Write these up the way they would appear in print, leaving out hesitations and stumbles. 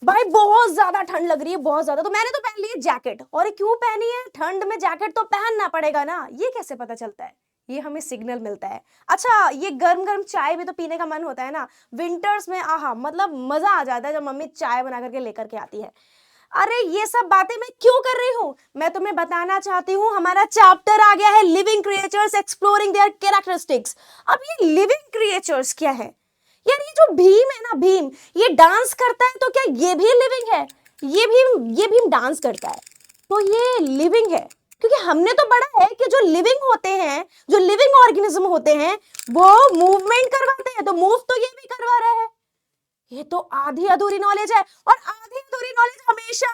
भाई बहुत ज्यादा ठंड लग रही है, बहुत ज्यादा। तो मैंने तो पहन ली है जैकेट। और ये क्यों पहनी है? ठंड में जैकेट तो पहनना पड़ेगा ना। ये कैसे पता चलता है? ये हमें सिग्नल मिलता है। अच्छा, ये गर्म गर्म चाय भी तो पीने का मन होता है ना विंटर्स में। आहा, मतलब मजा आ जाता है जब मम्मी चाय बना करके लेकर के आती है। अरे ये सब बातें मैं क्यों कर रही हूँ? मैं तुम्हें बताना चाहती हूँ, हमारा चैप्टर आ गया है living creatures exploring there characteristics. अब ये लिविंग क्रिएचर्स क्या है यार? ये जो भीम है ना, भीम, ये डांस करता है, तो क्या ये भी लिविंग है? ये भीम डांस करता है तो ये लिविंग है। क्योंकि हमने तो पढ़ा है कि जो लिविंग होते हैं, जो लिविंग ऑर्गेनिज्म होते हैं, वो मूवमेंट करवाते हैं। तो मूव तो ये भी करवा रहा है। ये तो आधी अधूरी नॉलेज है, और आधी अधूरी नॉलेज हमेशा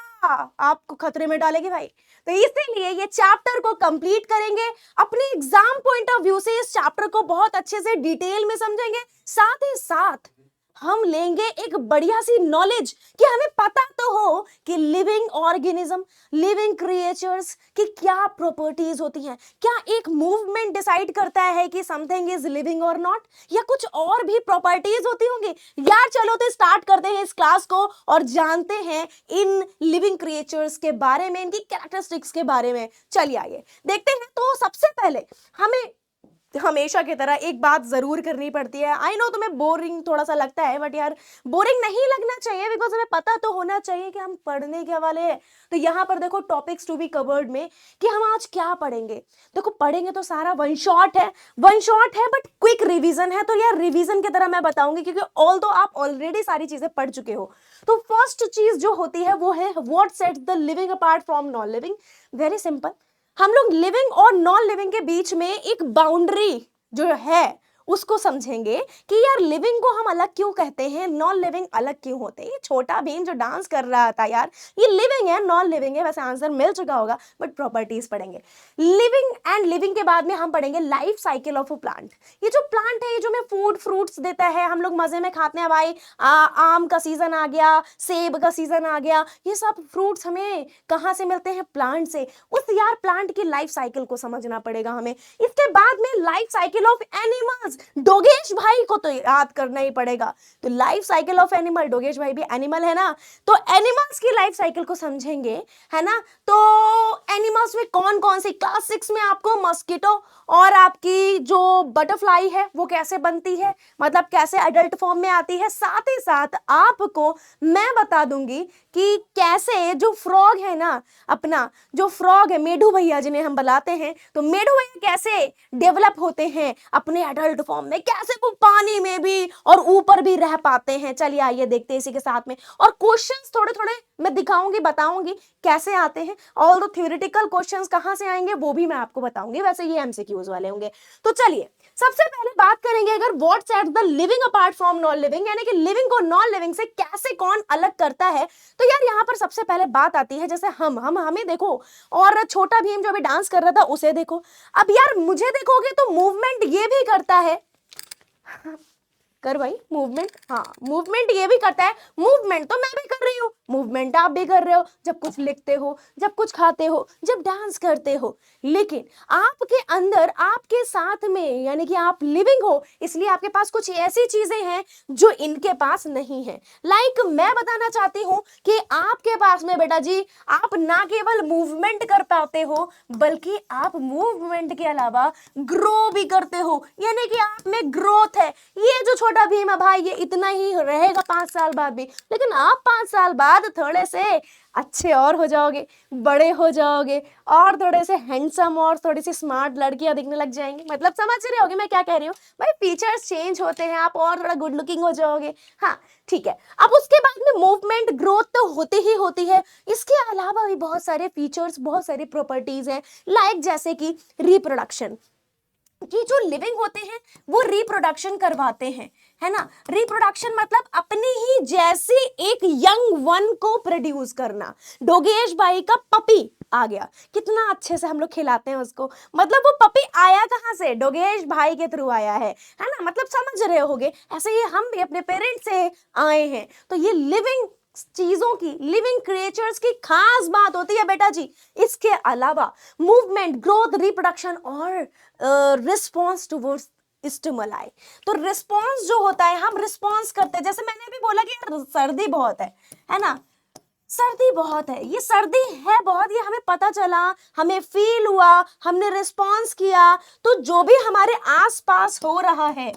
आपको खतरे में डालेगी भाई। तो इसीलिए ये चैप्टर को कंप्लीट करेंगे, अपने एग्जाम पॉइंट ऑफ व्यू से इस चैप्टर को बहुत अच्छे से डिटेल में समझेंगे। साथ ही साथ हम लेंगे एक बढ़िया सी नॉलेज कि हमें पता तो हो कि लिविंग ऑर्गेनिज्म, लिविंग क्रिएचर्स की क्या प्रॉपर्टीज होती हैं। क्या एक मूवमेंट डिसाइड करता है कि समथिंग इज लिविंग और नॉट, या कुछ और भी प्रॉपर्टीज होती होंगी? यार चलो तो स्टार्ट करते हैं इस क्लास को और जानते हैं इन लिविंग क्रिएचर्स के बारे में, इनकी कैरेक्टरिस्टिक्स के बारे में। चलिए आइए देखते हैं। तो सबसे पहले हमें हमेशा की तरह एक बात जरूर करनी पड़ती है। आई नो तुम्हें बोरिंग थोड़ा सा लगता है, बट यार बोरिंग नहीं लगना चाहिए, बिकॉज हमें पता तो होना चाहिए कि हम पढ़ने के वाले हैं। तो यहाँ पर देखो टॉपिक्स टू बी कवर्ड में कि हम आज क्या पढ़ेंगे। देखो पढ़ेंगे तो सारा वन शॉट है, वन शॉट है, बट क्विक रिवीजन है। तो यार रिवीजन की तरह मैं बताऊंगी, क्योंकि ऑल दो आप ऑलरेडी सारी चीजें पढ़ चुके हो। तो फर्स्ट चीज जो होती है वो है what sets the living apart from non living. Very simple. हम लोग लिविंग और नॉन लिविंग के बीच में एक बाउंड्री जो है उसको समझेंगे कि यार लिविंग को हम अलग क्यों कहते हैं, नॉन लिविंग अलग क्यों होते हैं। ये छोटा भीम जो डांस कर रहा था यार, ये लिविंग है नॉन लिविंग है? वैसे आंसर मिल चुका होगा, बट प्रॉपर्टीज पढ़ेंगे। लिविंग एंड लिविंग के बाद में हम पढ़ेंगे life cycle of a plant. ये जो प्लांट है, ये जो हमें फूड फ्रूट्स देता है, हम लोग मजे में खाते हैं भाई। आम का सीजन आ गया, सेब का सीजन आ गया, ये सब फ्रूट्स हमें कहाँ से मिलते हैं? प्लांट से। उस यार प्लांट की लाइफ साइकिल को समझना पड़ेगा हमें। इसके बाद में life cycle of animals, Dogesh भाई को तो याद करना ही पड़ेगा। तो life cycle of animal, Dogesh भाई भी एनिमल है ना, तो एनिमल्स की लाइफ साइकिल को समझेंगे, है ना। तो एनिमल्स में कौन कौन सी, क्लास 6 में आपको मस्कीटो और आपकी जो बटरफ्लाई है वो कैसे बनती है, मतलब कैसे अडल्ट फॉर्म में आती है। साथ ही साथ आपको मैं बता दूंगी कि कैसे जो फ्रॉग है ना, अपना जो फ्रॉग है, मेढू भैया जिन्हें हम बुलाते हैं, तो मेढू भैया कैसे डेवलप होते हैं अपने अडल्ट फॉर्म में, कैसे वो पानी में भी और ऊपर भी रह पाते हैं। चलिए आइए देखते हैं इसी के साथ में। और क्वेश्चंस थोड़े थोड़े मैं दिखाऊंगी, बताऊंगी कैसे आते हैं। ऑल दो थ्योरेटिकल क्वेश्चंस कहां से आएंगे वो भी मैं आपको बताऊंगी, वैसे ये एमसीक्यूज वाले होंगे। तो चलिए सबसे पहले बात करेंगे अगर what sets the living apart from non living, यानी कि लिविंग को नॉन लिविंग से कैसे कौन अलग करता है। तो यार यहाँ पर सबसे पहले बात आती है, जैसे हमें देखो, और छोटा भीम जो अभी डांस कर रहा था उसे देखो। अब यार मुझे देखोगे तो मूवमेंट ये भी करता है, कर भाई मूवमेंट, हाँ मूवमेंट ये भी करता है। मूवमेंट तो मैं भी कर रही हूँ, मूवमेंट आप भी कर रहे हो, जब कुछ लिखते हो, जब कुछ खाते हो, जब डांस करते हो। लेकिन आपके अंदर, आपके साथ में, यानी कि आप लिविंग हो, इसलिए आपके पास कुछ ऐसी चीजें हैं जो इनके पास नहीं है। लाइक मैं बताना चाहती हूँ कि आपके पास में बेटा जी, आप ना केवल मूवमेंट कर पाते हो, बल्कि आप मूवमेंट के अलावा ग्रो भी करते हो, यानी कि आप में ग्रोथ है। ये जो छोटा भीम है भाई, ये इतना ही रहेगा 5 साल बाद भी, लेकिन आप 5 साल बाद थोड़े से अच्छे और हो जाओगे, बड़े हो जाओगे, और थोड़े से हैंडसम और थोड़ी सी स्मार्ट लड़कियां दिखने लग जाएंगी। मतलब समझ रहे होगे मैं क्या कह रही हूँ भाई, फीचर्स चेंज होते हैं, आप और थोड़ा गुड लुकिंग हो जाओगे। हाँ ठीक है। अब उसके बाद में मूवमेंट ग्रोथ तो होती ही होती है, इसके अलावा भी बहुत सारे फीचर्स, बहुत सारी प्रॉपर्टीज हैं, लाइक जैसे कि रिप्रोडक्शन, कि जो लिविंग होते हैं वो रिप्रोडक्शन करवाते हैं, है ना। रिप्रोडक्शन मतलब अपनी ही जैसी एक यंग वन को प्रोड्यूस करना। डोगेश भाई का पपी आ गया, कितना अच्छे से हम लोग खिलाते हैं उसको, मतलब वो पपी आया कहां से? डोगेश भाई के थ्रू आया है ना। मतलब समझ रहे होगे, ऐसे ही हम भी अपने पेरेंट्स से आए हैं। तो ये लिविंग चीजों की, लिविंग क्रिएचर्स की खास बात होती है बेटा जी। इसके अलावा मूवमेंट, ग्रोथ, रिप्रोडक्शन और रिस्पॉन्स टुवर्ड्स स्टिमुलाई। तो रिस्पॉन्स जो होता है, हम रिस्पॉन्स करते हैं, जैसे मैंने अभी बोला कि यार सर्दी बहुत है ना, सर्दी बहुत है, ये सर्दी है बहुत, ये हमें पता चला, हमें फील हुआ, हमने रिस्पॉन्स किया, तो जो भी हमारे आसपास हो रहा है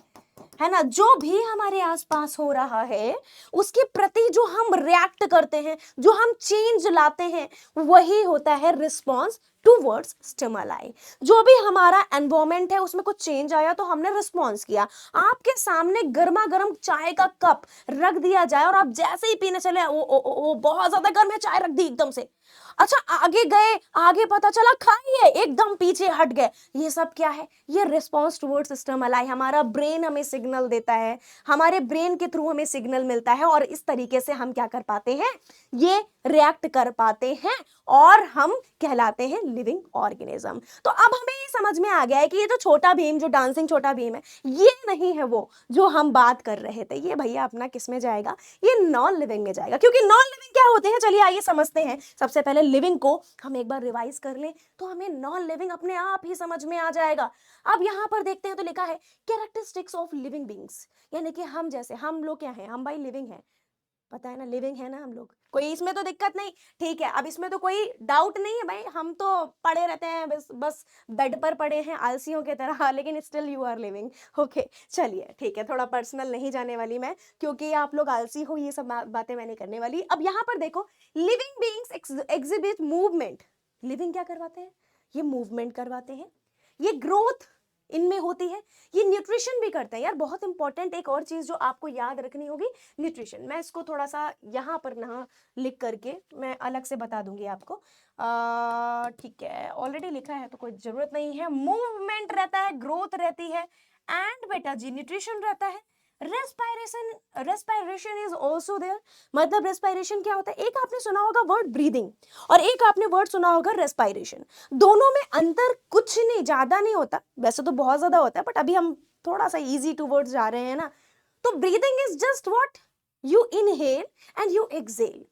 ना, जो भी हमारे आसपास हो रहा है उसके प्रति जो हम रिएक्ट करते हैं, जो हम चेंज लाते हैं, वही होता है रिस्पॉन्स टूवर्ड्स स्टिमुलाई। जो भी हमारा एनवायरमेंट है उसमें कुछ चेंज आया तो हमने रिस्पॉन्स किया। आपके सामने गर्मा गर्म चाय का कप रख दिया जाए और आप जैसे ही पीने चले, ओ बहुत ज्यादा गर्म है, चाय रख दी एकदम से, अच्छा आगे गए, आगे पता चला खाइए, एकदम पीछे हट गए, ये सब क्या है? ये रिस्पॉन्स टुवर्ड्स स्टिमुलाई। हमारा ब्रेन हमें सिग्नल देता है, हमारे ब्रेन के थ्रू हमें सिग्नल मिलता है और इस तरीके से हम क्या कर पाते हैं, ये रिएक्ट कर पाते हैं और हम कहलाते हैं लिविंग ऑर्गेनिज्म। तो अब हमें ये समझ में आ गया है कि ये जो छोटा भीम, जो डांसिंग छोटा भीम है, ये नहीं है वो जो हम बात कर रहे थे। ये भैया अपना किस में जाएगा? ये नॉन लिविंग में जाएगा। क्योंकि नॉन लिविंग क्या होते हैं, चलिए आइए समझते हैं। सबसे पहले लिविंग को हम एक बार रिवाइज कर लें तो हमें नॉन लिविंग अपने आप ही समझ में आ जाएगा। अब यहां पर देखते हैं तो लिखा है कैरेक्टरिस्टिक्स ऑफ लिविंग बीइंग्स, यानी कि हम जैसे, हम लोग क्या हैं? हम भाई लिविंग हैं, पता है ना, लिविंग है ना हम लोग, कोई इसमें तो दिक्कत नहीं, ठीक है। अब इसमें तो कोई डाउट नहीं है भाई, हम तो पड़े रहते हैं बस बस बेड पर पड़े हैं आलसियों की तरह, लेकिन still you are living. Okay चलिए ठीक है, थोड़ा पर्सनल नहीं जाने वाली मैं, क्योंकि आप लोग आलसी हो, ये सब बातें मैंने करने वाली। अब यहाँ पर देखो, living beings exhibit movement. Living क्या करवाते हैं? ये मूवमेंट करवाते हैं, ये ग्रोथ इनमें होती है, ये न्यूट्रिशन भी करते हैं। यार बहुत इंपॉर्टेंट एक और चीज जो आपको याद रखनी होगी, न्यूट्रिशन। मैं इसको थोड़ा सा यहाँ पर ना लिख करके मैं अलग से बता दूंगी आपको, ठीक है, ऑलरेडी लिखा है तो कोई जरूरत नहीं है। मूवमेंट रहता है, ग्रोथ रहती है, एंड बेटा जी न्यूट्रिशन रहता है। Respiration is also there. मतलब रेस्पायरेशन क्या होता है? एक आपने सुना होगा वर्ड ब्रीदिंग और एक आपने वर्ड सुना होगा रेस्पायरेशन। दोनों में अंतर कुछ नहीं, ज्यादा नहीं होता, वैसे तो बहुत ज्यादा होता है, बट अभी हम थोड़ा सा इजी टू वर्ड्स जा रहे हैं ना। तो breathing is just what you inhale and you exhale,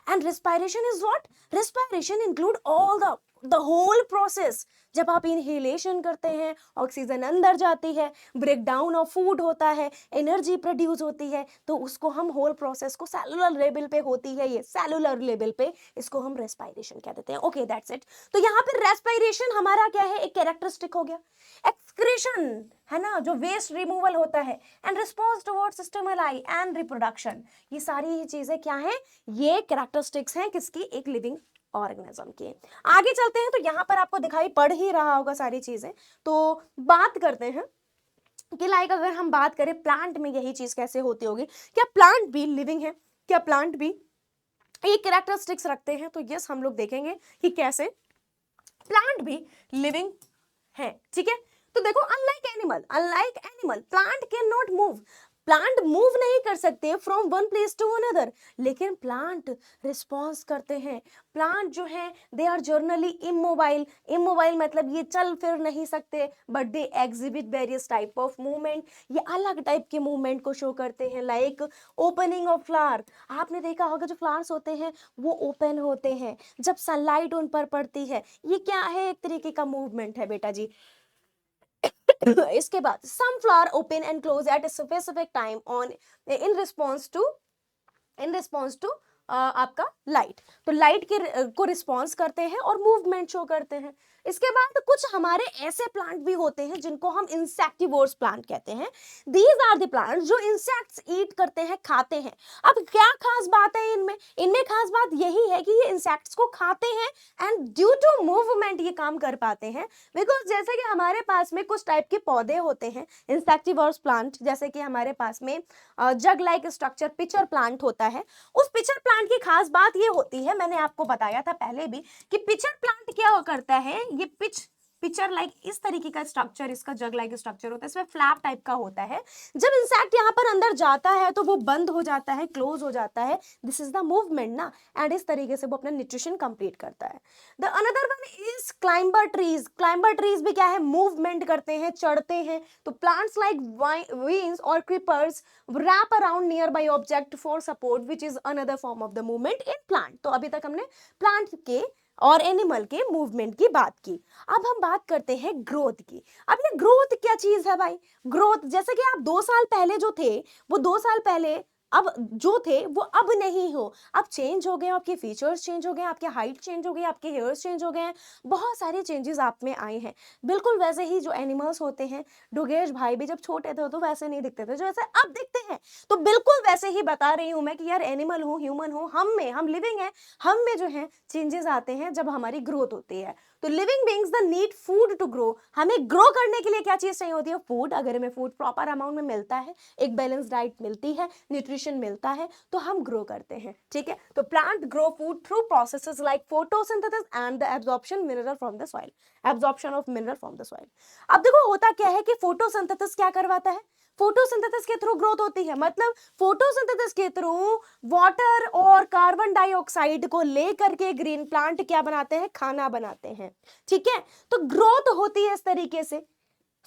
and respiration is what? Respiration include all the whole process. जब आप इनहेलेशन करते हैं, ऑक्सीजन अंदर जाती है, ब्रेक डाउन ऑफ फूड होता है, एनर्जी प्रोड्यूस होती है, तो उसको हम होल प्रोसेस को सेलुलर लेवल पे होती है, ये सेलुलर लेवल पे, इसको हम रेस्पायरेशन कह देते हैं। Okay that's it. तो यहाँ पे रेस्पायरेशन हमारा क्या है? एक कैरेक्टरिस्टिक हो गया। एक्सक्रीशन है ना, जो वेस्ट रिमूवल होता है, and response towards stimuli and reproduction, ये सारी ही चीजें क्या हैं? ये कैरेक्टरिस्टिक्स हैं किसकी? एक लिविंग ऑर्गेनिज्म के। आगे चलते हैं तो यहाँ पर आपको दिखाई पड़ ही रहा होगा सारी चीजें। तो बात करते हैं कि लाइक अगर हम बात करें प्लांट में यही चीज कैसे होती होगी, क्या प्लांट भी लिविंग है? क्या प्लांट भी ये कैरेक्टरिस्टिक्स रखते हैं? तो यस, हम लोग देखेंगे कि कैसे प्लांट भी लिविंग है। ठीक है, तो देखो, unlike animal plant can not move. Plant move नहीं कर सकते from one place to another, लेकिन प्लांट रिस्पॉन्स करते हैं। प्लांट जो है they are generally immobile. Immobile मतलब ये चल फिर नहीं सकते, but they exhibit various type of movement. ये अलग टाइप के मूवमेंट को शो करते हैं, लाइक ओपनिंग ऑफ फ्लावर। आपने देखा होगा जो फ्लावर्स होते हैं वो ओपन होते हैं जब सनलाइट उन पर पड़ती है। ये क्या है? एक तरीके का मूवमेंट है बेटा जी। इसके बाद some flower open and close at a specific time on in response to आपका लाइट। तो लाइट के को रिस्पॉन्स करते हैं और मूवमेंट शो करते हैं। इसके बाद कुछ हमारे ऐसे प्लांट भी होते हैं जिनको हम इंसेक्टिवोर्स प्लांट कहते हैं। दीज आर द प्लांट्स जो इंसेक्ट्स ईट करते हैं, खाते हैं। अब क्या खास बात है इनमें? इनमें खास बात यही है कि ये इंसेक्ट्स को खाते हैं एंड ड्यू टू मूवमेंट ये काम कर पाते हैं। बिकॉज जैसे कि हमारे पास में कुछ टाइप के पौधे होते हैं इंसेक्टिवोर्स प्लांट, जैसे कि हमारे पास में जग लाइक स्ट्रक्चर पिचर प्लांट होता है। उस पिचर प्लांट की खास बात ये होती है, मैंने आपको बताया था पहले भी, कि पिचर प्लांट क्या करता है, ये पिचर लाइक इस तरीके का स्ट्रक्चर, इसका जग लाइक स्ट्रक्चर होता है, इसमें फ्लैप टाइप का होता है। जब इंसेक्ट यहाँ पर अंदर जाता है तो वो बंद हो जाता है, क्लोज हो जाता है, दिस इज द मूवमेंट ना, एंड इस तरीके से वो अपना न्यूट्रिशन कंप्लीट करता है। The another one is climber trees. Climber trees भी क्या है? मूवमेंट करते हैं, चढ़ते हैं। तो प्लांट्स लाइक वीन्स और creepers wrap around nearby object for support, which is another form of the movement in plant। तो अभी तक हमने प्लांट के और एनिमल के मूवमेंट की बात की। अब हम बात करते हैं ग्रोथ की। अब ये ग्रोथ क्या चीज है भाई? ग्रोथ जैसे कि आप 2 साल पहले जो थे वो 2 साल पहले अब जो थे वो अब नहीं हो, अब चेंज हो गए, आपके फीचर्स चेंज हो गए, आपके हाइट चेंज हो गई, आपके हेयर्स चेंज हो गए हैं, बहुत सारे चेंजेस आप में आए हैं। बिल्कुल वैसे ही जो एनिमल्स होते हैं, डोगेश भाई भी जब छोटे थे तो वैसे नहीं दिखते थे जो ऐसे अब दिखते हैं। तो बिल्कुल वैसे ही बता रही हूं मैं कि यार एनिमल हो ह्यूमन हो, हम लिविंग है, हम में जो है चेंजेस आते हैं जब हमारी ग्रोथ होती है। तो living beings the need food to grow. हमें ग्रो करने के लिए क्या चीज चाहिए होती है? फूड। अगर हमें फूड प्रॉपर अमाउंट में मिलता है, एक बैलेंस डाइट मिलती है, न्यूट्रिशन मिलता है, तो हम ग्रो करते हैं। ठीक है, तो plant grow food through processes like photosynthesis and the absorption mineral from the soil. Absorption of mineral from the soil. अब देखो होता क्या है कि फोटोसिंथेसिस क्या करवाता है? फोटोसिंथेसिस के थ्रू ग्रोथ होती है, मतलब फोटोसिंथेसिस के थ्रू वाटर और कार्बन डाइऑक्साइड को लेकर के ग्रीन प्लांट क्या बनाते हैं? खाना बनाते हैं। ठीक है, तो ग्रोथ होती है इस तरीके से,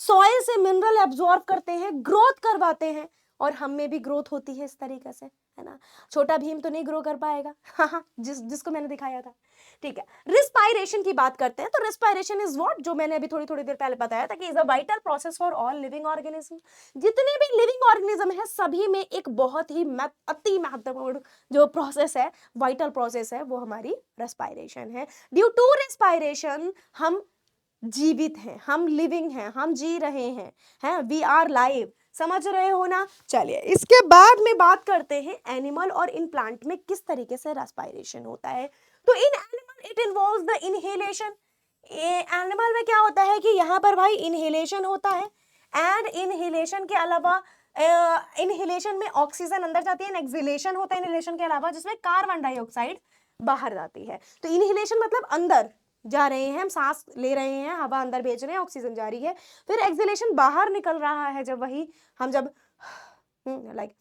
सॉइल से मिनरल एब्जॉर्ब करते हैं, ग्रोथ करवाते हैं, और हम में भी ग्रोथ होती है इस तरीके से, है ना। छोटा भीम तो नहीं ग्रो कर पाएगा, हाँ जिसको मैंने दिखाया था। ठीक है, रिस्पायरेशन की बात करते हैं। तो रिस्पायरेशन इज व्हाट, जो मैंने अभी थोड़ी देर पहले बताया था कि is a vital process for all living organism. जितने भी लिविंग ऑर्गेनिज्म है सभी में एक बहुत ही अति महत्वपूर्ण जो प्रोसेस है, वाइटल प्रोसेस है, वो हमारी रेस्पायरेशन है। ड्यू टू रेस्पायरेशन हम जीवित हैं, हम लिविंग हैं, हम जी रहे हैं, वी आर लाइव। समझ रहे हो ना? चलिए इसके बाद में बात करते हैं एनिमल और इन प्लांट में किस तरीके से रेस्पायरेशन होता है। तो in animal it involves the inhalation. Animal में क्या होता है कि यहाँ पर भाई इनहेलेशन होता है, एंड इनहेलेशन के अलावा इनहेलेशन में ऑक्सीजन अंदर जाती है, एक्सहेलेशन होता है इनहेलेशन के अलावा जिसमें कार्बन डाइऑक्साइड बाहर जाती है। तो इनहेलेशन मतलब अंदर जा रहे हैं, हम सांस ले रहे हैं, हवा अंदर भेज रहे हैं, ऑक्सीजन जा रही है। फिर एक्सहेलेशन बाहर निकल रहा है, जब वही हम जब लाइक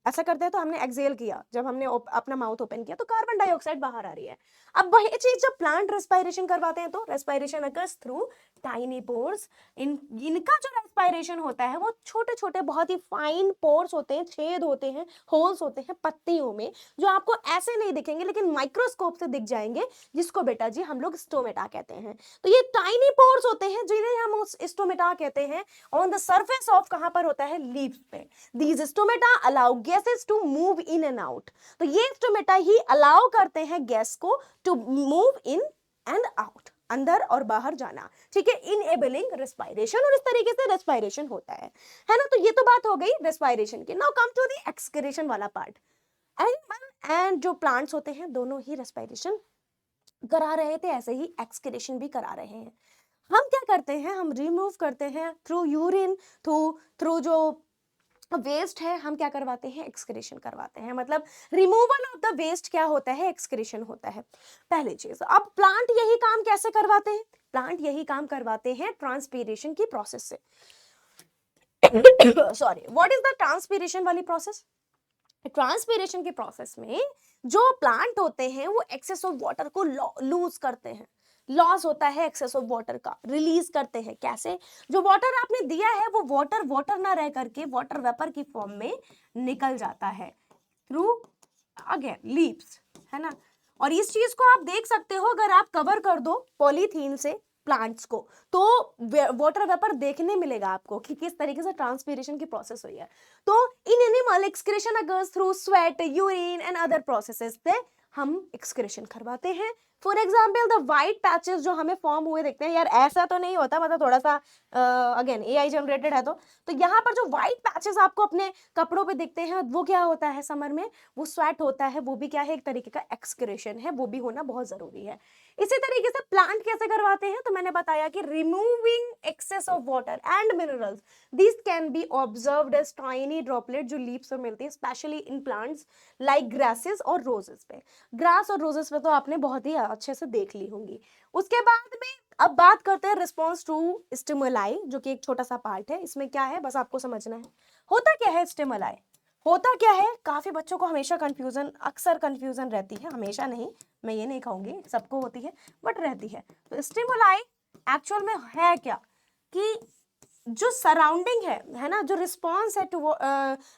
ऐसा करते हैं तो हमने एक्सहेल किया, जब हमने अपना माउथ ओपन किया तो कार्बन डाइऑक्साइड बाहर आ रही है। अब वही चीज जब प्लांट रेस्पायरेशन करवाते हैं तो respiration occurs through tiny pores. इनका जो रेस्पायरेशन होता है वो छोटे छोटे बहुत ही फाइन पोर्स होते हैं, छेद होते हैं, होल्स होते हैं पत्तियों में, जो आपको ऐसे नहीं दिखेंगे लेकिन माइक्रोस्कोप से दिख जाएंगे, जिसको बेटा जी हम लोग स्टोमेटा कहते हैं। तो ये टाइनी पोर्स होते हैं जिन्हें हम स्टोमेटा कहते हैं। ऑन द सर्फेस ऑफ कहां पर होता है? लीव्स पे। These stomata allow gases to move in and out। तो ये स्टोमेटा ही अलाउ करते हैं गैस को to move in and out, अंदर और बाहर जाना। ठीक है, इनएबलिंग रेस्पायरेशन, और इस तरीके से रेस्पायरेशन होता है ना। तो ये तो बात हो गई रेस्पायरेशन की। Now come to the excretion वाला पार्ट। एनिमल एंड जो प्लांट्स होते हैं दोनों ही रेस्पायरेशन करा रहे थे, ऐसे ही एक्सक्रीशन भी करा रहे हैं। हम क्या करते हैं? हम रिमूव करते हैं थ्रू यूरिन, थ्रू जो वेस्ट है, हम क्या करवाते हैं? एक्सक्रीशन करवाते हैं। मतलब रिमूवल ऑफ द वेस्ट क्या होता है? एक्सक्रीशन होता है, पहली चीज। अब प्लांट यही काम कैसे करवाते हैं? प्लांट यही काम करवाते हैं ट्रांसपीरेशन की प्रोसेस से। Sorry, what is the transpiration वाली प्रोसेस? ट्रांसपीरेशन के प्रोसेस में जो प्लांट होते हैं वो एक्सेस ऑफ वाटर को लूज करते हैं, लॉस होता है एक्सेस ऑफ वाटर का, रिलीज करते हैं। कैसे? जो वाटर आपने दिया है वो वाटर ना रह करके वाटर वेपर की फॉर्म में निकल जाता है थ्रू अगेन लीव्स, है ना। और इस चीज को आप देख सकते हो, अगर आप कवर कर दो पॉलीथीन से प्लांट्स को तो वाटर वेपर देखने मिलेगा आपको कि किस तरीके से ट्रांसपीरेशन की प्रोसेस हुई है। तो in animal excretion occurs through sweat, urine and other processes से हम एक्सक्रीशन करवाते हैं। For example the white patches जो हमें फॉर्म हुए दिखते हैं, यार ऐसा तो नहीं होता, मतलब थोड़ा सा अगेन एआई जनरेटेड है तो यहाँ पर जो व्हाइट पैचेस आपको अपने कपड़ों पे दिखते हैं वो क्या होता है? समर में वो स्वेट होता है, वो भी क्या है? एक तरीके का एक्सक्रीशन है, वो भी होना बहुत जरूरी है। इसी तरीके से प्लांट कैसे करवाते हैं? तो मैंने बताया कि removing excess of water and minerals, this can be observed as tiny droplet जो लीव्स पर मिलती है, especially in plants like grasses और रोजेस पे। ग्रास और रोजेस पे तो आपने बहुत ही अच्छे से देख ली होंगी। उसके बाद में अब बात करते हैं रिस्पॉन्स टू स्टिमुलाई, जो कि एक छोटा सा पार्ट है। इसमें क्या है बस आपको समझना है। होता क्या है स्टिमुलाई? होता क्या है? काफी बच्चों को हमेशा कंफ्यूजन, अक्सर कंफ्यूजन रहती है, हमेशा नहीं, मैं ये नहीं कहूंगी सबको होती है, बट रहती है। तो स्टिमुलाई एक्चुअल में है क्या कि जो सराउंडिंग है ना, जो रिस्पॉन्स है टू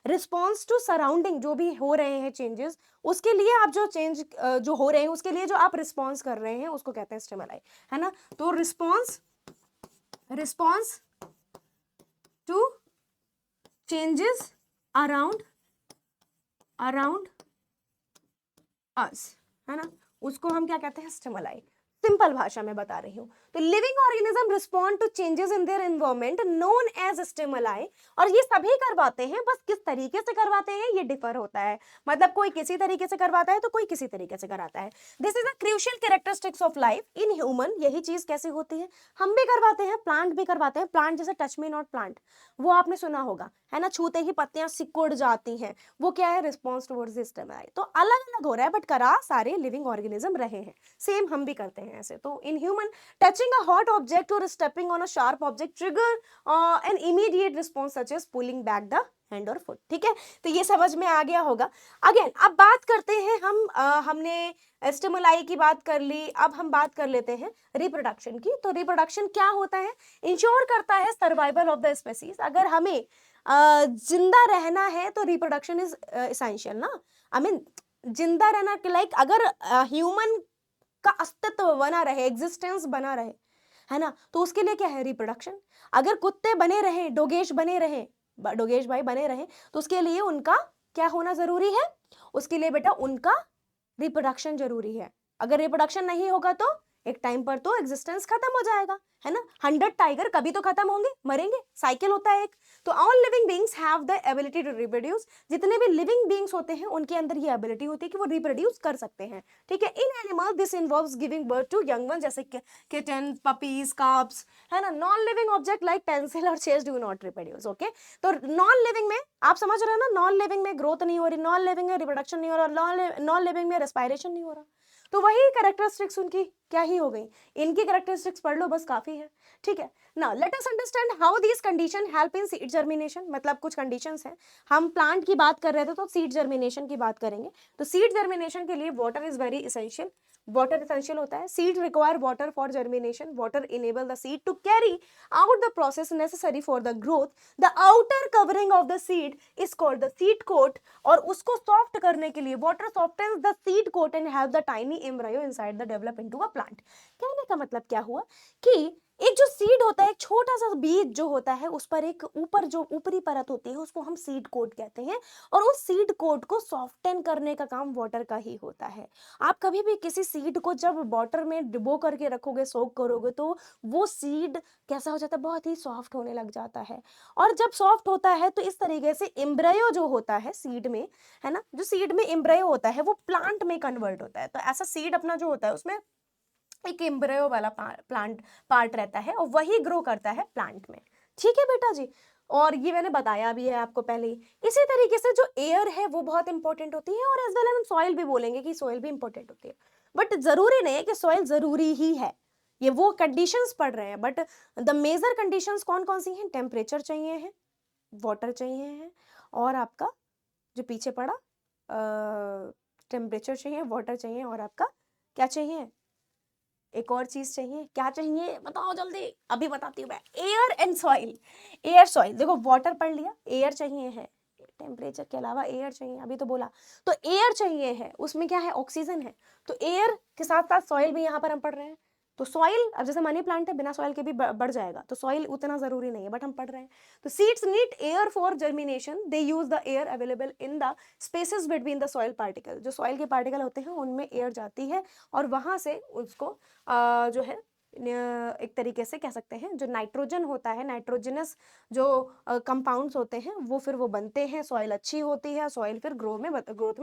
रिस्पॉन्स टू सराउंडिंग, जो भी हो रहे हैं चेंजेस, उसके लिए आप जो चेंज जो हो रहे हैं उसके लिए जो आप रिस्पॉन्स कर रहे हैं उसको कहते हैं स्टिमुलाई, है ना। तो response to changes around us, है ना, उसको हम क्या कहते हैं, स्टिमुलाई। सिंपल भाषा में बता रही हूँ। तो living organism respond to changes in their environment known as stimuli, और ये सभी करवाते हैं, बस किस तरीके से करवाते हैं ये डिफर होता है, मतलब कोई किसी तरीके से करवाता है तो कोई किसी तरीके से कराता है। This is a crucial characteristics of life in human. यही चीज कैसी होती है, हम भी करवाते हैं, प्लांट भी करवाते हैं। प्लांट जैसे टच मी नॉट प्लांट, वो आपने सुना होगा, है ना, छूते ही पत्तियां सिकुड़ जाती हैं, वो क्या है, रिस्पॉन्स टुवर्ड्स स्टिमुलाई। तो अलग अलग हो रहा है बट करा सारे लिविंग ऑर्गेनिज्म रहे हैं, सेम हम भी करते हैं ऐसे। तो in human, touching a hot object और stepping on a sharp object trigger an immediate response such as pulling back the hand और फुट। ठीक है, तो ये समझ में आ गया होगा। अगेन अब बात करते हैं हम, हमने स्टिमुलाई की बात कर ली, अब हम बात कर लेते हैं रिप्रोडक्शन की। तो रिप्रोडक्शन क्या होता है, इंश्योर करता है सर्वाइवल ऑफ द स्पेसीज। अगर हमें जिंदा रहना है तो रिप्रोडक्शन इज एसेंशियल ना, आई मीन जिंदा रहना, लाइक अगर ह्यूमन का अस्तित्व बना रहे, एग्जिस्टेंस बना रहे, है ना, तो उसके लिए क्या है, रिप्रोडक्शन। अगर कुत्ते बने रहे, डोगेश बने रहे, डोगेश भाई बने रहे, तो उसके लिए उनका क्या होना जरूरी है, उसके लिए बेटा उनका रिप्रोडक्शन जरूरी है। अगर रिप्रोडक्शन नहीं होगा तो एक टाइम पर तो एग्जिस्टेंस खत्म हो जाएगा, है ना। 100 टाइगर कभी तो खत्म होंगे, मरेंगे, साइकिल होता है एक। तो all living beings have the ability to reproduce. जितने भी लिविंग बीइंग्स होते हैं उनके अंदर ये एबिलिटी होती है कि वो रिप्रोड्यूस कर सकते हैं। ठीक है, in animal this involves giving birth to young one, जैसे किटन, पपीज, काब्स, है ना। Non living object like pencil और chess do not reproduce. Okay, तो नॉन लिविंग में आप समझ रहे हो ना, नॉन लिविंग में ग्रोथ नहीं हो रही, नॉन लिविंग में रिप्रोडक्शन नहीं हो रहा, नॉन लिविंग में रेस्पायरेशन नहीं हो रहा। तो वही कैरेक्टरिस्टिक्स उनकी क्या ही हो गई, इनकी कैरेक्टरिस्टिक्स पढ़ लो बस काफी है। ठीक है, now let us understand how these condition help in seed germination. मतलब कुछ कंडीशंस हैं, हम प्लांट की बात कर रहे थे तो सीड जर्मिनेशन की बात करेंगे। तो सीड जर्मिनेशन के लिए water is very essential, water essential होता है। Seed require water for germination, water enable the seed to carry out the process necessary for the growth. The outer covering of the seed is called the seed coat, और उसको soft करने के लिए water softens the seed coat and have the tiny embryo inside the develop into a plant. कहने का मतलब क्या हुआ कि एक जो सीड होता है, एक छोटा सा बीज जो होता है, उस पर एक ऊपर जो ऊपरी परत होती है उसको हम सीड कोट कहते हैं, और उस सीड कोट को सॉफ्टन करने का काम वाटर का ही होता है। आप कभी भी किसी सीड को जब वाटर में डुबो करके रखोगे, सोक करोगे, तो वो सीड कैसा हो जाता है, बहुत ही सॉफ्ट होने लग जाता है। और जब सॉफ्ट होता है तो इस तरीके से एम्ब्रायो जो होता है सीड में, है ना, जो सीड में एम्ब्रायो होता है वो प्लांट में कन्वर्ट होता है। तो ऐसा सीड अपना जो होता है उसमें एक एम्ब्रायो वाला प्लांट पार्ट रहता है और वही ग्रो करता है प्लांट में। ठीक है बेटा जी, और ये मैंने बताया भी है आपको पहले ही। इसी तरीके से जो एयर है वो बहुत इंपॉर्टेंट होती है, और एज वेल हम सॉइल भी बोलेंगे कि सॉइल भी इंपॉर्टेंट होती है, बट जरूरी नहीं है कि सॉइल जरूरी ही है, ये वो कंडीशंस पढ़ रहे हैं। बट द मेजर कंडीशंस कौन कौन सी हैं, टेम्परेचर चाहिए है, वाटर चाहिए है, और आपका जो पीछे पड़ा टेम्परेचर चाहिए, वाटर चाहिए, और आपका क्या चाहिए, एक और चीज चाहिए, क्या चाहिए बताओ जल्दी, अभी बताती हूँ मैं, air and soil. Air soil, देखो वाटर पढ़ लिया, एयर चाहिए है, टेम्परेचर के अलावा एयर चाहिए, अभी तो बोला। तो एयर चाहिए है, उसमें क्या है, ऑक्सीजन है। तो एयर के साथ साथ सॉइल भी यहाँ पर हम पढ़ रहे हैं। तो सॉइल, अब जैसे मनी प्लांट है, बिना सॉइल के भी बढ़ जाएगा, तो सॉइल उतना जरूरी नहीं है, बट हम पढ़ रहे हैं। तो seeds need air for germination, they use the air available in the spaces between the soil particle. जो सॉइल के पार्टिकल होते हैं उनमें एयर जाती है, और वहां से उसको जो है एक तरीके से कह सकते हैं, जो नाइट्रोजन होता है, नाइट्रोजनस जो कंपाउंड्स होते हैं वो फिर वो बनते हैं, सॉइल अच्छी होती है, सॉइल फिर ग्रोथ में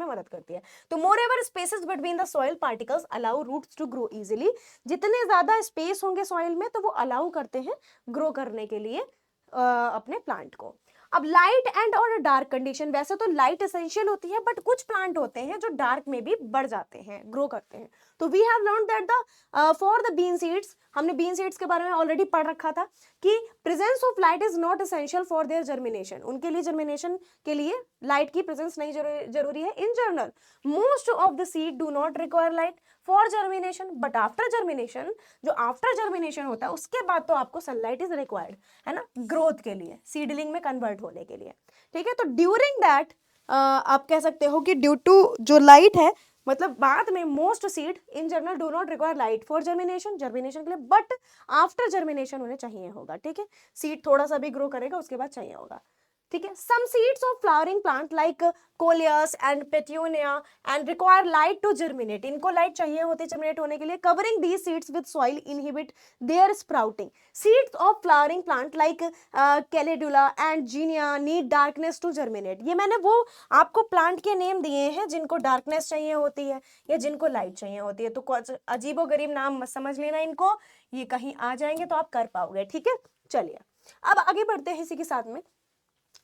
मदद करती है। तो moreover spaces between the soil particles allow roots to grow easily. जितने ज्यादा स्पेस होंगे सॉइल में तो वो अलाउ करते हैं ग्रो करने के लिए अपने प्लांट को। अब लाइट एंड और डार्क कंडीशन, वैसे तो लाइट एसेंशियल होती है, बट कुछ प्लांट होते हैं जो डार्क में भी बढ़ जाते हैं, ग्रो करते हैं। तो we have learn that the for the bean seeds, हमने बीन सीड्स के बारे में ऑलरेडी पढ़ रखा था कि presence of light is not essential for their germination. उनके लिए जर्मिनेशन के लिए लाइट की प्रेजेंस नहीं जरूरी है in general. Most of the seed do not require light for germination, but after germination, जो आफ्टर जर्मिनेशन होता है उसके बाद तो आपको सनलाइट इज रिक्वायर्ड, है ना, ग्रोथ के लिए, सीडलिंग में कन्वर्ट होने के लिए, ठीक है। तो ड्यूरिंग दैट आप कह सकते हो कि ड्यू टू जो लाइट है, मतलब बाद में most seed in general do not require light for germination, germination के लिए, बट आफ्टर जर्मिनेशन उन्हें चाहिए होगा, ठीक है। सीड थोड़ा सा भी ग्रो करेगा उसके बाद चाहिए होगा, ठीक है। Some seeds of flowering plant like coleus and petunia and require light to germinate, इनको लाइट चाहिए होती है जर्मिनेट होने के लिए। Covering these seeds with soil inhibit their sprouting. Seeds of flowering plant like calendula and zinnia need darkness to germinate. ये मैंने वो आपको प्लांट के नेम दिए हैं जिनको डार्कनेस चाहिए होती है या जिनको लाइट चाहिए होती है, तो कुछ अजीबो गरीब नाम मत समझ लेना इनको, ये कहीं आ जाएंगे तो आप कर पाओगे, ठीक है। चलिए अब आगे बढ़ते हैं इसी के साथ में।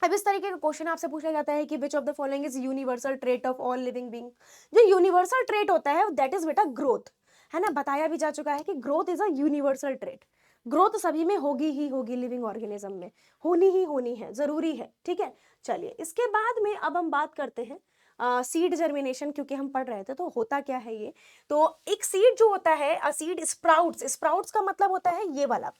अब इस तरीके का क्वेश्चन आपसे पूछा जाता है कि which of the following is universal trait of all living being. जो यूनिवर्सल ट्रेट होता है दैट इज बेटा ग्रोथ, है ना, बताया भी जा चुका है कि growth is a universal trait. Growth सभी में होगी ही होगी, लिविंग ऑर्गेनिज्म में होनी ही होनी है, जरूरी है, ठीक है। चलिए इसके बाद में अब हम बात करते हैं सीड जर्मिनेशन, क्योंकि हम पढ़ रहे थे तो होता क्या है ये। तो एक सीड जो होता है, सीड स्प्राउट्स, स्प्राउट्स का मतलब होता है ये वाला,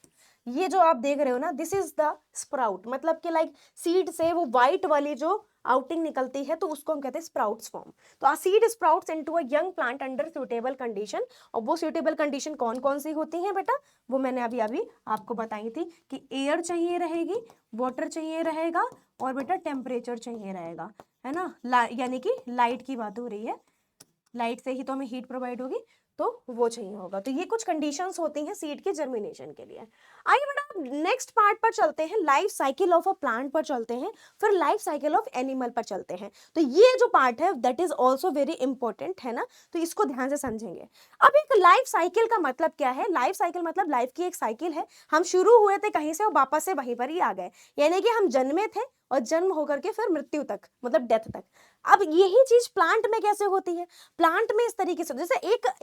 ये जो आप देख रहे हो ना, दिस इज द स्प्राउट, मतलब कि लाइक सीड से वो व्हाइट वाली जो आउटिंग निकलती है तो उसको हम कहते हैं स्प्राउट्स फॉर्म। तो a seed sprouts into a young plant under suitable condition. और वो सुटेबल कंडीशन कौन कौन सी होती हैं बेटा, वो मैंने अभी अभी आपको बताई थी कि एयर चाहिए रहेगी, वाटर चाहिए रहेगा और बेटा टेम्परेचर चाहिए रहेगा, है ना, यानी कि लाइट की बात हो रही है, लाइट से ही तो हमें हीट प्रोवाइड होगी, तो वो चाहिए होगा। तो ये कुछ कंडीशंस होती हैं सीड के जर्मिनेशन के लिए। आइए बेटा नेक्स्ट पार्ट पर चलते हैं, life cycle of a plant पर चलते हैं, फिर लाइफ साइकिल ऑफ एनिमल पर चलते हैं। तो ये जो पार्ट है that is also very important, है ना, तो इसको ध्यान से समझेंगे। अब एक लाइफ साइकिल का मतलब क्या है, लाइफ साइकिल मतलब लाइफ की एक साइकिल है, हम शुरू हुए थे कहीं से और वापस से वहीं पर ही आ गए, यानी कि हम जन्मे थे और जन्म होकर के फिर मृत्यु तक, मतलब डेथ तक। अब यही चीज प्लांट में कैसे होती है, प्लांट में इस तरीके से, जैसे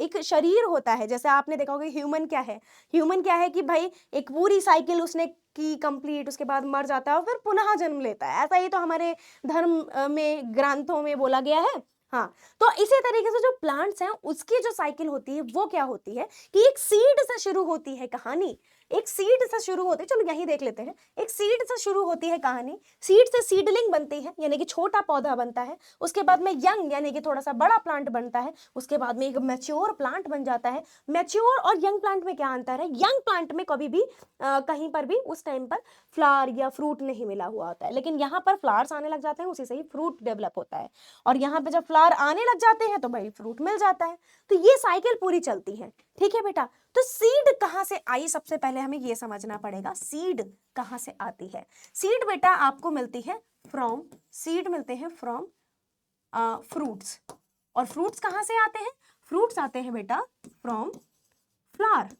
एक शरीर होता है, जैसे आपने देखा होगा ह्यूमन क्या है, ह्यूमन क्या है कि भाई एक पूरी साइकिल उसने की कंप्लीट, उसके बाद मर जाता है और फिर पुनः जन्म लेता है, ऐसा ही तो हमारे धर्म में ग्रंथों में बोला गया है। हाँ, तो इसी तरीके से जो प्लांट्स हैं उसकी जो साइकिल होती है वो क्या होती है कि एक सीड से शुरू होती है कहानी, एक सीड से शुरू होती है, चलो यही देख लेते हैं, एक सीड से शुरू होती है कहानी, सीड से सीडलिंग बनती है यानी कि छोटा पौधा बनता है, उसके बाद में यंग यानी कि थोड़ा सा बड़ा प्लांट बनता है, उसके बाद में एक मैच्योर प्लांट बन जाता है। मैच्योर और यंग प्लांट में क्या अंतर है, यंग प्लांट में कभी भी कहीं पर भी उस टाइम पर फ्लावर या फ्रूट नहीं मिला हुआ होता है, लेकिन यहाँ पर फ्लावर्स आने लग जाते हैं, उसी से ही फ्रूट डेवलप होता है, और यहाँ पे जब फ्लावर आने लग जाते हैं तो भाई फ्रूट मिल जाता है। तो ये साइकिल पूरी चलती है, ठीक है बेटा। तो सीड कहां से आई, सबसे पहले हमें ये समझना पड़ेगा सीड कहां से आती है। सीड बेटा आपको मिलती है फ्रॉम, सीड मिलते हैं फ्रॉम फ्रूट्स, और फ्रूट्स कहां से आते हैं, फ्रूट्स आते हैं बेटा फ्रॉम फ्लावर।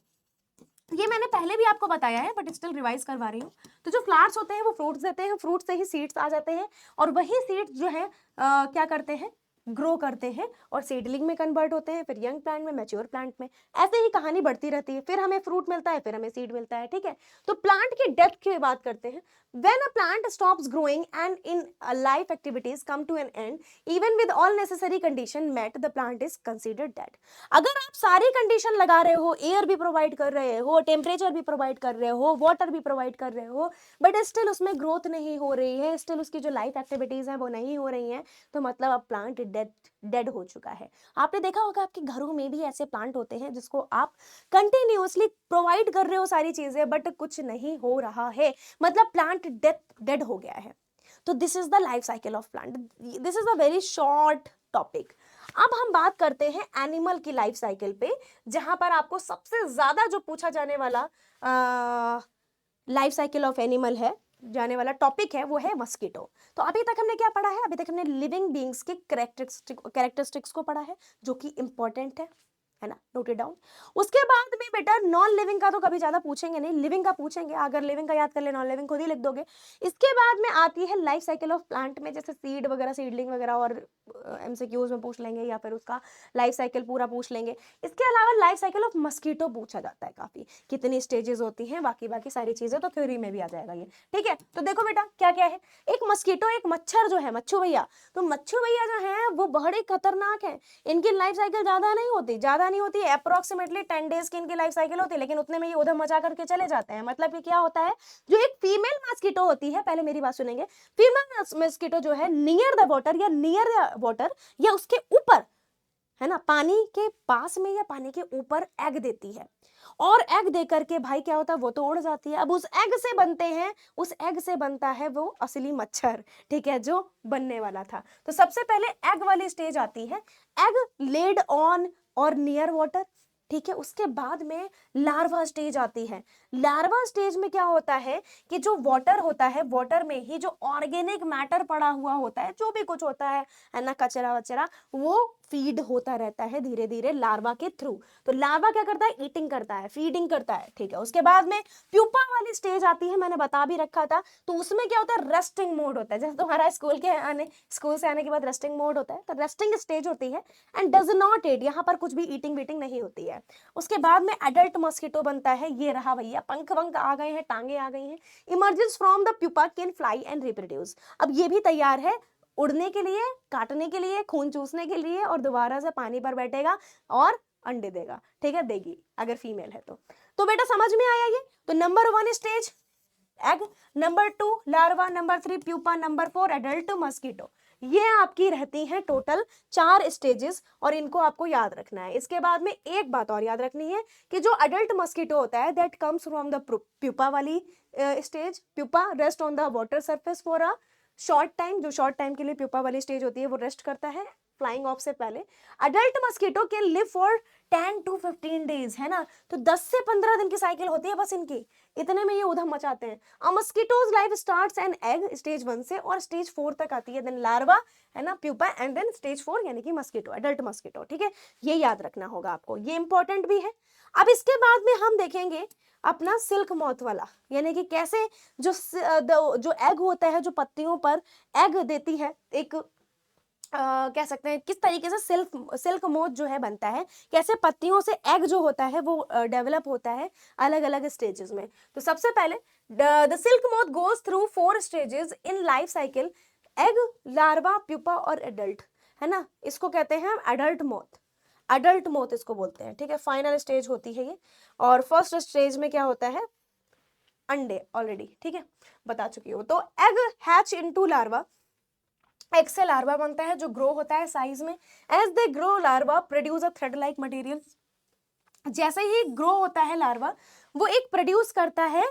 ये मैंने पहले भी आपको बताया है बट स्टिल रिवाइज करवा रही हूँ। तो जो फ्लावर्स होते हैं वो फ्रूट्स देते हैं, फ्रूट से ही सीड्स आ जाते हैं, और वही सीड्स जो है क्या करते हैं, ग्रो करते हैं और सीडलिंग में कन्वर्ट होते हैं, फिर यंग प्लांट में, मैच्योर प्लांट में, ऐसे ही कहानी बढ़ती रहती है, फिर हमें फ्रूट मिलता है, फिर हमें सीड मिलता है, ठीक है। तो प्लांट की डेथ की बात करते हैं। When a plant stops growing and in life activities come to an end, even with all necessary condition met, the plant is considered dead. अगर आप सारी कंडीशन लगा रहे हो, एयर भी प्रोवाइड कर रहे हो, टेम्परेचर भी प्रोवाइड कर रहे हो, वाटर भी प्रोवाइड कर रहे हो, बट स्टिल उसमें ग्रोथ नहीं हो रही है, स्टिल उसकी जो लाइफ एक्टिविटीज हैं वो नहीं हो रही हैं, तो मतलब अब प्लांट डेड हो चुका है। आपने देखा होगा आपके घरों में भी ऐसे प्लांट होते हैं जिसको आप कंटिन्यूअसली प्रोवाइड कर रहे हो सारी चीजें, बट कुछ नहीं हो रहा है, मतलब प्लांट डेड हो गया है। तो this is the life cycle of plant, this is a very short topic. अब हम बात करते हैं एनिमल की लाइफ साइकिल पे, जहां पर आपको सबसे ज्यादा जो पूछा जाने वाला लाइफ साइकिल ऑफ एनिमल है, जाने वाला टॉपिक है, वो है मस्कीटो। तो अभी तक हमने क्या पढ़ा है, अभी तक हमने लिविंग बीइंग्स के कैरेक्टरिस्टिक्स को पढ़ा है जो कि इंपॉर्टेंट है। है ना, नोट इट डाउन। उसके बाद में बेटा नॉन लिविंग का तो कभी ज्यादा पूछेंगे नहीं, लिविंग का पूछेंगे, अगर लिविंग का याद कर ले नॉन लिविंग खुद ही लिख दोगे। इसके बाद में आती है लाइफ साइकिल ऑफ प्लांट में, जैसे सीड वगैरह, सीडलिंग वगैरह, और एमसीक्यूज में पूछ लेंगे या फिर उसका लाइफ साइकिल पूरा पूछ लेंगे। इसके अलावा लाइफ साइकिल ऑफ मस्कीटो पूछा जाता है काफी, कितनी स्टेजेस होती हैं, बाकी बाकी सारी चीजें तो थ्योरी में भी आ जाएगा ये, ठीक है। तो देखो बेटा क्या क्या है, एक मस्कीटो, एक मच्छर जो है मच्छू भैया, तो मच्छू भैया जो है वो बड़े खतरनाक है, इनकी लाइफ साइकिल ज्यादा नहीं होती है, अप्रोक्सीमेटली 10 डेज की इनकी लाइफ साइकिल होती है, लेकिन उतने में ये उधम मचा करके चले जाते हैं। मतलब कि क्या होता है, जो एक फीमेल मस्कीटो होती है, पहले मेरी बात सुनेंगे, फीमेल मस्कीटो जो है नियर द वाटर या नियर द वाटर या उसके ऊपर, है ना, पानी के पास में या पानी के ऊपर एग देती है, और एग दे करके भाई क्या होता है, वो तो उड़ जाती है। अब उस एग से बनते हैं, उस एग से बनता है वो असली मच्छर, ठीक है, जो बनने वाला था। तो सबसे पहले एग वाली स्टेज आती है, एग लेड ऑन और नियर वाटर, ठीक है। उसके बाद में लार्वा स्टेज आती है। लार्वा स्टेज में क्या होता है कि जो वाटर होता है, वाटर में ही जो ऑर्गेनिक मैटर पड़ा हुआ होता है, जो भी कुछ होता है ना, कचरा वचरा, वो फीड होता रहता है धीरे धीरे लार्वा के थ्रू। तो लार्वा क्या करता है, ईटिंग करता है, फीडिंग करता है, ठीक है। उसके बाद में प्यूपा वाली स्टेज आती है, मैंने बता भी रखा था। तो उसमें क्या होता है, रेस्टिंग मोड होता है, जैसे तुम्हारा स्कूल से आने के बाद रेस्टिंग मोड होता है, तो रेस्टिंग स्टेज होती है, एंड डज नॉट ईट, यहाँ पर कुछ भी ईटिंग बीटिंग नहीं होती है। उसके बाद में एडल्ट मस्कीटो बनता है, ये रहा भैया, पंख वंख आ गए हैं, टांगे आ गई हैं, emergence from the pupa, can fly and reproduce. अब ये भी तैयार है उड़ने के लिए, काटने के लिए, खून चूसने के लिए, और दोबारा से पानी पर बैठेगा और अंडे देगा, ठीक है, देगी अगर फीमेल है तो बेटा समझ में आया ये। तो number 1 stage egg, number 2 larva, number 3 pupa, number 4 adult mosquito. ये आपकी रहती हैं टोटल 4 स्टेजेस, और इनको आपको याद रखना है। इसके बाद में एक बात और याद रखनी है कि जो अडल्ट मस्कीटो होता है, that comes from the pupa वाली stage. Pupa rest on the water surface for a short time, जो शॉर्ट टाइम के लिए प्यूपा वाली स्टेज होती है वो रेस्ट करता है फ्लाइंग ऑफ से पहले। Adult mosquito can live for 10 to 15 days, है ना, तो 10 से 15 दिन की साइकिल होती है बस इनकी, इतने में ये उधम मचाते हैं। A mosquito's life starts an egg, stage 1 से, और स्टेज 4 तक आती है, देन लार्वा, है ना, प्यूपा, एंड देन स्टेज 4 यानी कि मस्कीटो, अडल्ट मस्कीटो, ठीक है। ये याद रखना होगा आपको, ये इंपॉर्टेंट भी है। अब इसके बाद में हम देखेंगे अपना सिल्क मॉथ वाला, यानी कि कैसे जो एग होता है, जो पत्तियों पर एग देती है, एक कह सकते हैं किस तरीके से सिल्क मोथ जो है बनता है, कैसे पत्तियों से एग जो होता है वो डेवलप होता है अलग अलग स्टेजेस में। तो सबसे पहले the silk moth goes through 4 stages in life cycle, egg, larva, pupa और एडल्ट, है ना, इसको कहते हैं एडल्ट मोथ, एडल्ट मोथ इसको बोलते हैं, ठीक है। फाइनल स्टेज होती है ये, और फर्स्ट स्टेज में क्या होता है, अंडे ऑलरेडी, ठीक है, बता चुकी हो। तो egg hatch into larva, egg से लार्वा बनता है जो ग्रो होता है साइज में। As they grow larva produce a thread like material, जैसे ही ग्रो होता है लार्वा, वो एक प्रोड्यूस करता है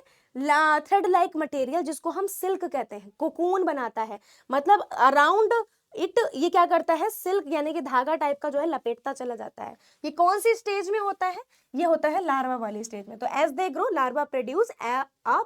थ्रेड लाइक मटेरियल, जिसको हम सिल्क कहते हैं, कोकून बनाता है, मतलब अराउंड इट ये क्या करता है, सिल्क यानी कि धागा टाइप का जो है लपेटता चला जाता है। ये कौन सी स्टेज में होता है, ये होता है लार्वा वाली स्टेज में। तो as they grow larva produce a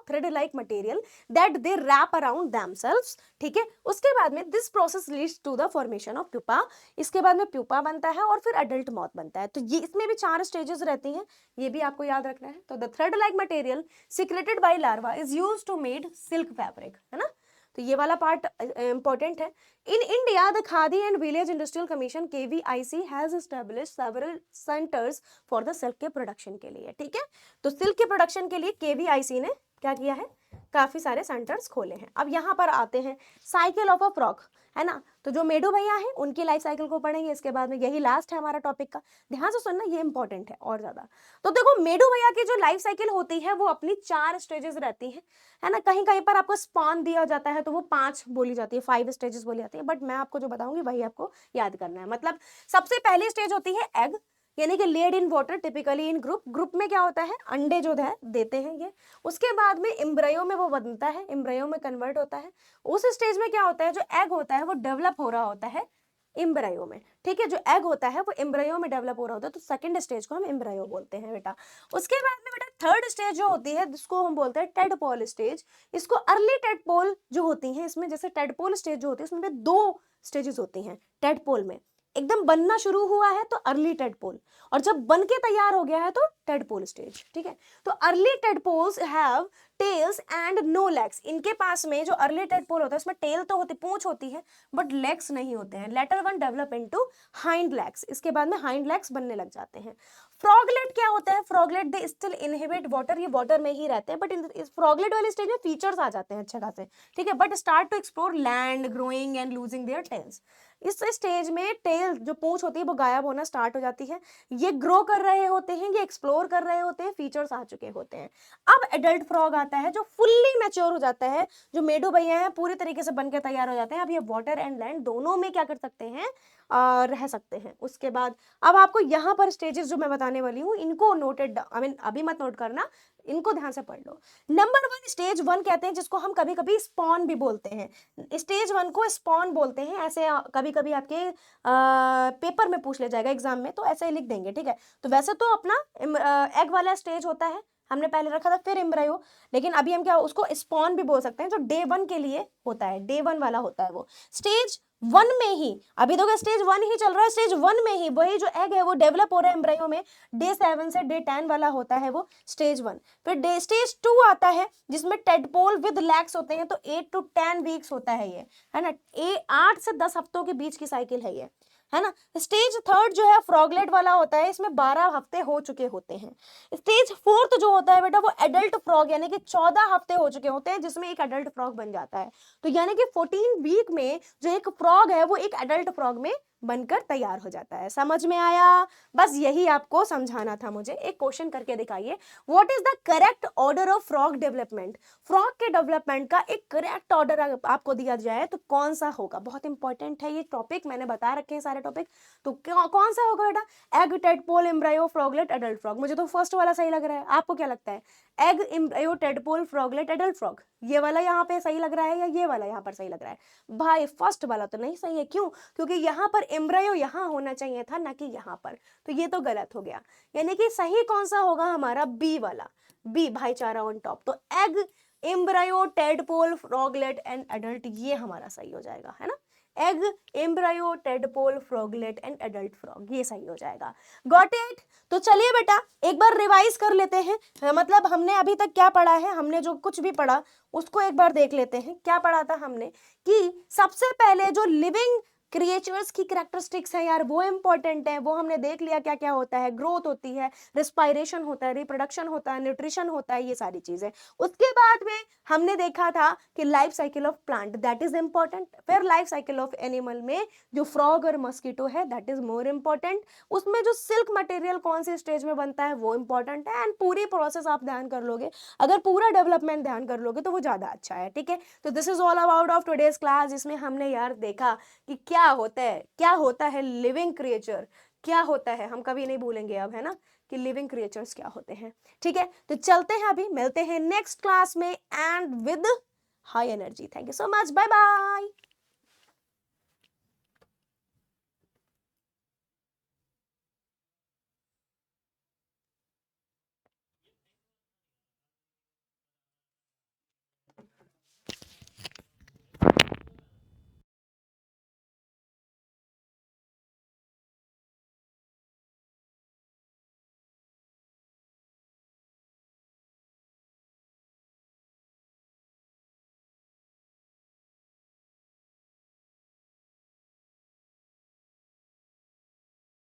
thread like material that they wrap around themselves, ठीक है। उसके बाद में this process leads to the formation of pupa, इसके बाद में प्यूपा बनता है और फिर अडल्ट मॉथ बनता है। तो ये इसमें भी 4 स्टेजेस रहती हैं, ये भी आपको याद रखना है। तो the thread like material secreted by larva is used to made silk fabric, है ना, तो ये वाला पार्ट इंपॉर्टेंट है। In India the Khadi and village industrial commission KVIC has established several centres for the silk के प्रोडक्शन के लिए, ठीक है। तो सिल्क के प्रोडक्शन के लिए KVIC ने क्या किया है, काफी सारे सेंटर्स खोले हैं। अब यहाँ पर आते हैं साइकिल ऑफ अ फ्रॉक, है ना, तो जो मेडू भैया है उनकी लाइफ साइकिल को पढ़ेंगे। इसके बाद में यही लास्ट है हमारा टॉपिक का, ध्यान से सुनना, ये इंपॉर्टेंट है और ज्यादा। तो देखो मेडू भैया की जो लाइफ साइकिल होती है वो अपनी 4 स्टेजेस रहती है ना, कहीं कहीं पर आपको स्पॉन दिया जाता है तो वो 5 बोली जाती है, 5 स्टेजेस बोली जाती है, बट मैं आपको जो बताऊंगी वही आपको याद करना है। मतलब सबसे पहली स्टेज होती है एग, यानी कि laid in water, typically in group में क्या होता है, अंडे जो है देते हैं ये। उसके बाद में एम्ब्रियो में वो बनता है, एम्ब्रियो में कन्वर्ट होता है। उस स्टेज में क्या होता है, जो एग होता है वो डेवलप हो रहा होता है एम्ब्रियो में, ठीक है, जो एग होता है वो एम्ब्रियो में डेवलप हो रहा होता है, तो सेकंड स्टेज को हम एम्ब्रियो बोलते हैं बेटा। उसके बाद में बेटा थर्ड स्टेज जो होती है जिसको हम बोलते हैं टेडपोल स्टेज, इसको अर्ली टेडपोल जो होती है, इसमें जैसे टेडपोल स्टेज जो होती है उसमें 2 स्टेजेस होती हैं टेडपोल में, एकदम बनना शुरू हुआ है तो अर्ली टेडपोल, और जब बन के तैयार हो गया है तो टेडपोल स्टेज, ठीक है। तो early tadpoles have tails and no legs, इनके पास में जो अर्ली टेडपोल होता है उसमें टेल तो होती, पूंछ होती है, बट लेग्स नहीं होते हैं। Later one develop into hind legs, इसके बाद में हाइंड लेग्स बनने लग जाते हैं। फ्रॉगलेट क्या होता है? फ्रॉगलेट दे स्टिल इनहिबिट वाटर, ये वाटर में ही रहते हैं, बट इस फ्रॉगलेट वाले स्टेज में फीचर्स आ जाते हैं अच्छे खासे, ठीक है, but start to explore land, growing and losing their tails. इस स्टेज में टेल जो पूंछ होती है वो गायब होना स्टार्ट हो जाती है, ये ग्रो कर रहे होते हैं, ये एक्सप्लोर कर रहे होते हैं, फीचर्स आ चुके होते हैं। अब एडल्ट फ्रॉग आता है जो फुल्ली मैच्योर हो जाता है, जो मेडो भैया हैं पूरी तरीके से बनकर तैयार हो जाते हैं। अब ये वाटर एंड लैंड दोनों में क्या कर सकते हैं, रह सकते हैं। उसके बाद अब आपको यहाँ पर स्टेजेस जो मैं बताने वाली हूँ इनको नोटेड, आई मीन अभी मत नोट करना, इनको ध्यान से पढ़ लो। नंबर वन स्टेज वन कहते हैं, जिसको हम कभी कभी स्पॉन भी बोलते हैं। स्टेज वन को स्पॉन बोलते हैं, ऐसे कभी कभी आपके पेपर में पूछ ले जाएगा एग्जाम में, तो ऐसे ही लिख देंगे, ठीक है। तो वैसे तो अपना एग वाला स्टेज होता है, हमने पहले रखा था, फिर एम्ब्रायो, लेकिन अभी हम क्या उसको स्पॉन भी बोल सकते हैं, जो डे वन के लिए होता है, डे वन वाला होता है वो। स्टेज वन में ही, अभी तो स्टेज वन ही चल रहा है, स्टेज वन में ही वही जो एग है वो डेवलप हो रहा है एम्ब्रायो में, डे 7 से डे 10 वाला होता है वो स्टेज वन। फिर डे स्टेज 2 आता है जिसमें टेडपोल विद लैग्स होते हैं, तो 8 to 10 वीक्स होता है ये, है ना, 8 से 10 हफ्तों के बीच की साइकिल है ये, है ना। स्टेज थर्ड जो है फ्रॉगलेट वाला होता है, इसमें 12 हफ्ते हो चुके होते हैं। स्टेज फोर्थ जो होता है बेटा वो एडल्ट फ्रॉग, यानी कि 14 हफ्ते हो चुके होते हैं, जिसमें एक एडल्ट फ्रॉग बन जाता है। तो यानी कि 14 वीक में जो एक फ्रॉग है वो एक एडल्ट फ्रॉग में बनकर तैयार हो जाता है। समझ में आया? बस यही आपको समझाना था मुझे। एक क्वेश्चन करके दिखाइए, what is the correct order of frog development? Frog के डेवलपमेंट का एक करेक्ट ऑर्डर आपको दिया जाए तो कौन सा होगा? बहुत इंपॉर्टेंट है ये टॉपिक, मैंने बता रखे हैं सारे टॉपिक, तो कौन सा होगा बेटा? Egg, tadpole, embryo, froglet, adult frog. मुझे तो फर्स्ट वाला सही लग रहा है, आपको क्या लगता है? Egg, embryo, tadpole, froglet, adult frog, ये वाला यहाँ पे सही लग रहा है या ये वाला यहाँ पर सही लग रहा है? भाई फर्स्ट वाला तो नहीं सही है, क्यों? क्योंकि यहाँ पर एम्ब्रायो यहाँ होना चाहिए था, ना कि यहाँ पर, तो ये तो गलत हो गया। यानी कि सही कौन सा होगा हमारा? बी वाला, बी, भाईचारा ऑन टॉप। तो egg, embryo, tadpole, froglet and adult, ये हमारा सही हो जाएगा, है ना। Egg, embryo, tadpole, froglet and adult frog, ये सही हो जाएगा। Got it? तो चलिए बेटा एक बार रिवाइज कर लेते हैं, मतलब हमने अभी तक क्या पढ़ा है, हमने जो कुछ भी पढ़ा उसको एक बार देख लेते हैं। क्या पढ़ा था हमने कि सबसे पहले जो लिविंग क्रिएचर्स की कैरेक्टरिस्टिक्स है यार वो इंपॉर्टेंट है, वो हमने देख लिया क्या क्या होता है, ग्रोथ होती है, रिस्पायरेशन होता है, रिप्रोडक्शन होता है, न्यूट्रिशन होता है, ये सारी चीजें। उसके बाद में हमने देखा था कि life cycle of plant, that is important. फिर लाइफ साइकिल ऑफ एनिमल में जो फ्रॉग और मस्कीटो है दैट इज मोर इंपॉर्टेंट। उसमें जो सिल्क मटेरियल कौन सी स्टेज में बनता है वो इंपॉर्टेंट है, एंड पूरी प्रोसेस आप ध्यान कर लोगे, अगर पूरा डेवलपमेंट ध्यान कर लोगे तो वो ज्यादा अच्छा है, ठीक है। तो this is all about of today's class, जिसमें हमने यार देखा कि क्या होता है लिविंग क्रिएचर, क्या होता है, हम कभी नहीं भूलेंगे अब, है ना, कि लिविंग क्रिएचर्स क्या होते हैं। ठीक है, तो चलते हैं, अभी मिलते हैं नेक्स्ट क्लास में and with high energy. Thank you so much, bye bye.